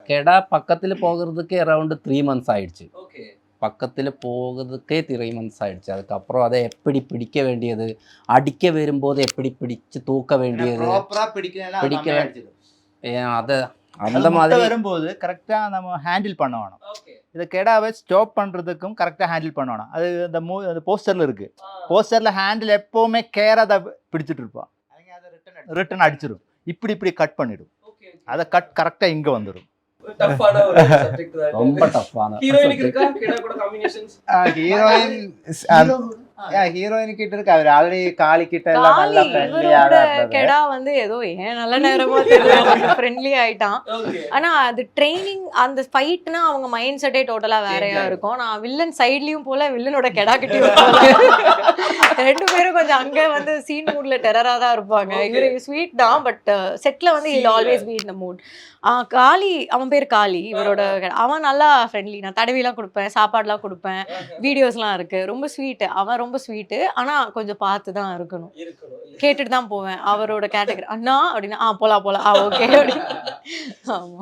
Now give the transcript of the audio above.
கெடா பக்கத்துல போகிறதுக்கு அரௌண்ட் 3 months ஆயிடுச்சு. ஓகே. பக்கத்துல போகிறதுக்கே 3 months ஆயிடுச்சு. அதுக்கப்புறம் அதை எப்படி பிடிக்க வேண்டியது, அடிக்க வரும்போது எப்படி பிடிச்சு தூக்க வேண்டியது, ப்ராப்பரா பிடிக்கலன்னா அது பிடிக்க கம்மியா அடிச்சிடும். அதை அந்த அது முட்டை மாதிரி வரும்போது கரெக்டா நம்ம ஹேண்டில் பண்ணணும். ஓகே. இதை கெடாவை ஸ்டாப் பண்றதுக்கும் கரெக்டா ஹேண்டில் பண்ணணும். அது அந்த போஸ்டர்ல இருக்கு. போஸ்டர்ல ஹேண்டில் எப்பவுமே கேர் அதை பிடிச்சிட்டு இருப்பான். அவங்க அதை ரிட்டர்ன் ரிட்டர்ன் அடிச்சிடும். இப்படி கட் பண்ணிடும். ஓகே. அதை கட் கரெக்டா இங்க வந்துடும். டஃப்பான ஒரு சப்ஜெக்ட் தான். ரொம்ப டஃப்பான ஹீரோயினுக்கு இருக்கா கெடா கூட காம்பினேஷன்ஸ்? ஹீரோயின் கிட்ட இருக்கு. அவர் ஆல்ரெடி காளி கிட்ட எல்லாம் நல்லா ஃப்ரெண்ட்லியா இவரோட இருந்தது. கெடா வந்து ஏதோ ஏன் நல்ல நேரமா தெரியல ஃப்ரெண்ட்லி ஆயிட்டான். ஓகே. ஆனா அது ட்ரைனிங் அந்த ஃபைட்னா அவங்க மைண்ட் செட்டே டோட்டலா வேறையா இருக்கும். நான் வில்லன் சைட்லயும் போல வில்லனோட கெடா கிட்டயும் ரெண்டு பேரும் கொஞ்சம் அங்க வந்து சீன் மூட்ல டெரரா தான் இருப்பாங்க. இவரு ஸ்வீட் தான் பட் செட்ல வந்து இல் always be in the mood. Kali அவன் பேர் காளி இவரோட அவன் நல்லா ஃப்ரெண்ட்லி. நான் தடவிலாம் கொடுப்பேன், சாப்பாடுலாம் கொடுப்பேன், வீடியோஸ்லாம் இருக்கு. ரொம்ப ஸ்வீட் அவன், ரொம்ப ஸ்வீட்டு. ஆனா கொஞ்சம் பார்த்து தான் இருக்கணும். கேட்டுட்டு தான் போவேன் அவரோட கேட்டகரி. அண்ணா அப்படின்னா போலாம் ஓகே அப்படின்னு. ஆமா.